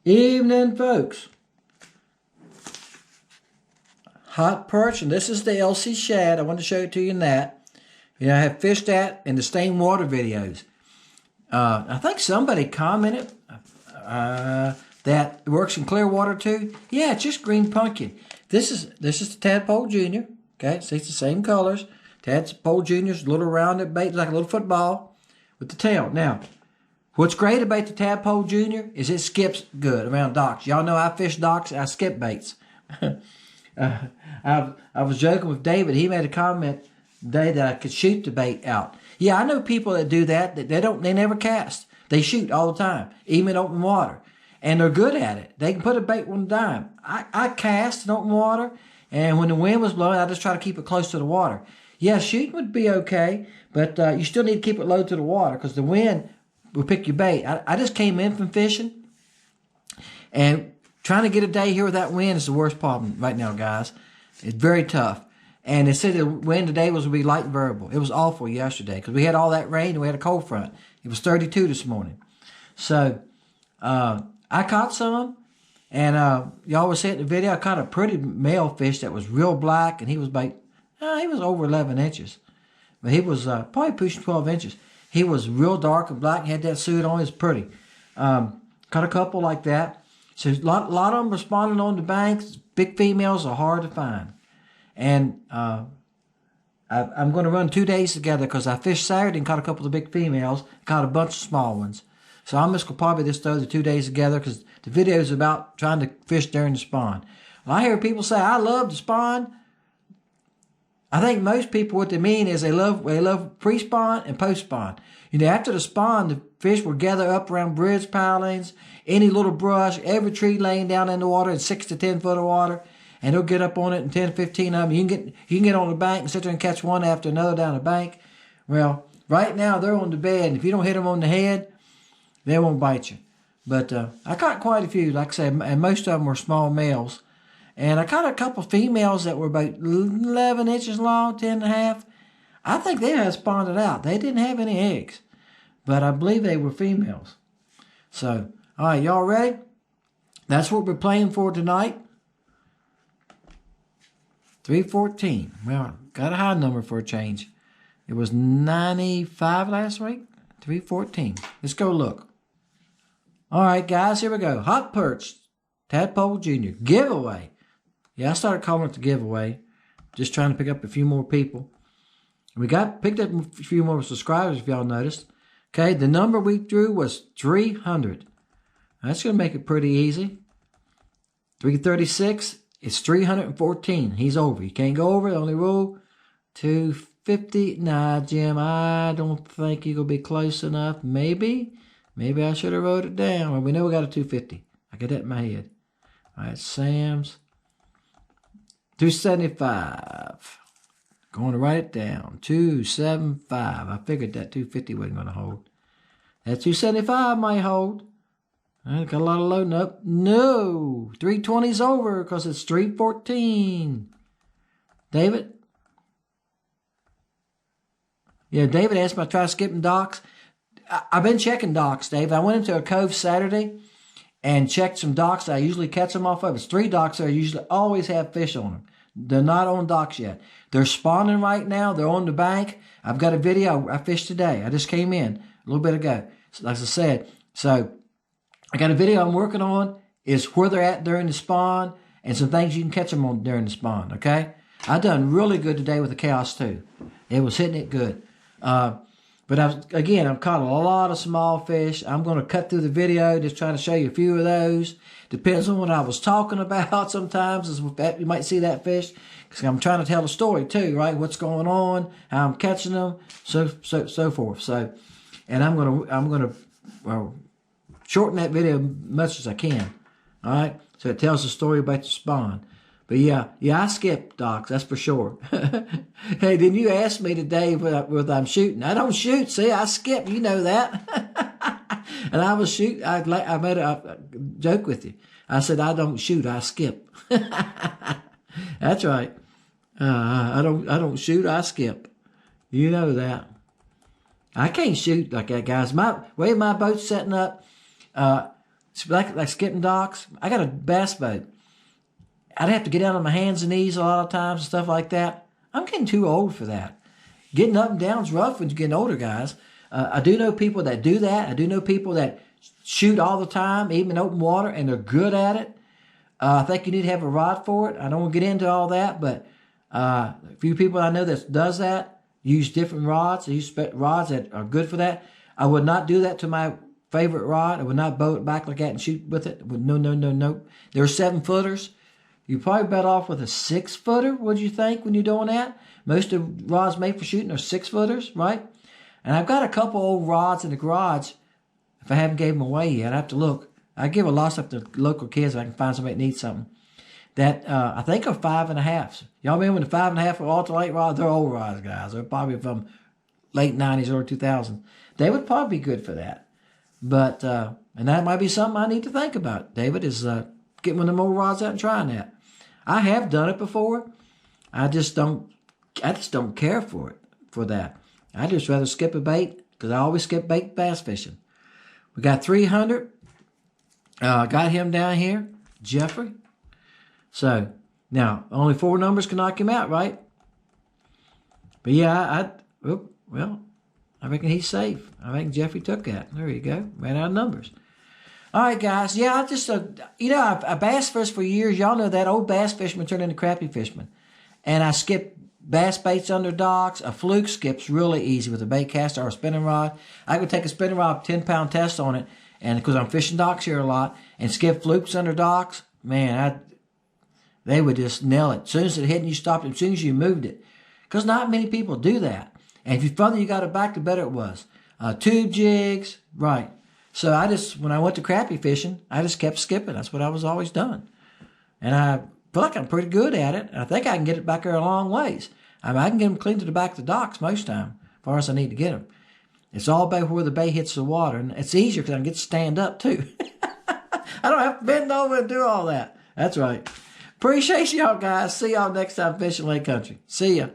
Evening, folks. Hot perch, and this is the LC shad. I want to show it to you in that. You know, I have fished that in the stained water videos. I think somebody commented that it works in clear water too. Yeah, it's just green pumpkin. This is the Tadpole Junior. Okay, see, it's the same colors. Tadpole Junior's a little rounded bait, like a little football with the tail. Now, what's great about the Tadpole Junior is it skips good around docks. Y'all know I fish docks, I skip baits. I was joking with David. He made a comment today that I could shoot the bait out. Yeah, I know people that do that. They never cast. They shoot all the time, even in open water. And they're good at it. They can put a bait on a dime. I cast in open water, and when the wind was blowing, I just try to keep it close to the water. Yeah, shooting would be okay, but you still need to keep it low to the water because the wind will pick your bait. I just came in from fishing, and trying to get a day here with that wind is the worst problem right now, guys. It's very tough. And they said the wind today was going to be light and variable. It was awful yesterday because we had all that rain and we had a cold front. It was 32 this morning. So I caught some, and y'all will see it in the video. I caught a pretty male fish that was real black, and he was about, he was over 11 inches. But he was probably pushing 12 inches. He was real dark and black and had that suit on. He was pretty. Caught a couple like that. So a lot of them responding on the banks. Big females are hard to find. And I'm going to run 2 days together because I fished Saturday and caught a couple of big females. Caught a bunch of small ones. So I'm just going to probably just throw the 2 days together because the video is about trying to fish during the spawn. Well, I hear people say, I love the spawn. I think most people, what they mean is they love pre-spawn and post-spawn. You know, after the spawn, the fish will gather up around bridge pilings, any little brush, every tree laying down in the water in 6 to 10 foot of water, and they'll get up on it in 10, 15 of them. You can get on the bank and sit there and catch one after another down the bank. Well, right now they're on the bed, and if you don't hit them on the head, they won't bite you. But I caught quite a few, like I said, and most of them were small males. And I caught a couple females that were about 11 inches long, 10 and a half. I think they had spawned it out. They didn't have any eggs, but I believe they were females. So, all right, y'all ready? That's what we're playing for tonight. 314. Well, got a high number for a change. It was 95 last week. 314. Let's go look. All right, guys, here we go. Hot Perch, Tadpole Junior giveaway. Yeah, I started calling it the giveaway. Just trying to pick up a few more people. We picked up a few more subscribers, if y'all noticed. Okay, the number we drew was 300. That's going to make it pretty easy. 336 is 314. He's over. You can't go over. The only rule, 250. Nah, Jim, I don't think you're going to be close enough. Maybe I should have wrote it down. Well, we know we got a 250. I got that in my head. All right, Sam's 275. Going to write it down. 275. I figured that 250 wasn't going to hold. That 275 might hold. I got a lot of loading up. No. 320's over because it's 314. David? Yeah, David asked me to try skipping docks. I've been checking docks, Dave. I went into a cove Saturday and checked some docks that I usually catch them off of. It's 3 docks there. I usually always have fish on them. They're not on docks yet. They're spawning right now. They're on the bank. I've got a video I fished today. I just came in a little bit ago. So, like I said, so I got a video I'm working on. Is where they're at during the spawn and some things you can catch them on during the spawn, okay? I done really good today with the Chaos 2. It was hitting it good. But I've caught a lot of small fish. I'm going to cut through the video, just trying to show you a few of those. Depends on what I was talking about sometimes. You might see that fish. Because I'm trying to tell a story too, right? What's going on, how I'm catching them, so forth. So, and I'm gonna shorten that video as much as I can. All right. So it tells the story about the spawn. But yeah, I skip docks, that's for sure. Hey, didn't you ask me today whether I'm shooting? I don't shoot. See, I skip. You know that. And I was shooting. I made a joke with you. I said I don't shoot. I skip. That's right. I don't shoot. I skip. You know that. I can't shoot like that, guys. My way my boat's setting up, it's like skipping docks. I got a bass boat. I'd have to get down on my hands and knees a lot of times and stuff like that. I'm getting too old for that. Getting up and down is rough when you're getting older, guys. I do know people that do that. I do know people that shoot all the time, even in open water, and they're good at it. I think you need to have a rod for it. I don't want to get into all that, but a few people I know that does that use different rods. They use rods that are good for that. I would not do that to my favorite rod. I would not bow it back like that and shoot with it. No. There are 7-footers. You're probably better off with a 6-footer. What do you think when you're doing that? Most of the rods made for shooting are 6-footers, right? And I've got a couple old rods in the garage. If I haven't gave them away yet, I have to look. I give a lot of stuff to local kids if I can find somebody that needs something. That I think are 5.5s. Y'all remember when the 5.5 ultralight rods? They're old rods, guys. They're probably from late 90s or 2000s. They would probably be good for that. But and that might be something I need to think about. David is getting one of them old rods out and trying that. I have done it before. I just don't care for that. I just rather skip a bait because I always skip bait bass fishing. We got 300. Got him down here, Jeffrey. So now only 4 numbers can knock him out, right? But yeah, I reckon he's safe. I reckon Jeffrey took that. There you go. Ran out of numbers. All right, guys. Yeah, I just, I bass fished for years. Y'all know that old bass fisherman turned into crappie fisherman. And I skipped bass baits under docks. A fluke skips really easy with a bait caster or a spinning rod. I could take a spinning rod, 10-pound test on it, and because I'm fishing docks here a lot, and skip flukes under docks, man, they would just nail it. As soon as it hit and you stopped it, as soon as you moved it. Because not many people do that. And if you further you got it back, the better it was. Tube jigs, right. So when I went to crappie fishing, I just kept skipping. That's what I was always doing. And I feel like I'm pretty good at it. I think I can get it back there a long ways. I mean, I can get them clean to the back of the docks most time, as far as I need to get them. It's all about where the bait hits the water. And it's easier because I can get to stand up, too. I don't have to bend over and do all that. That's right. Appreciate y'all, guys. See y'all next time fishing Lake Country. See ya.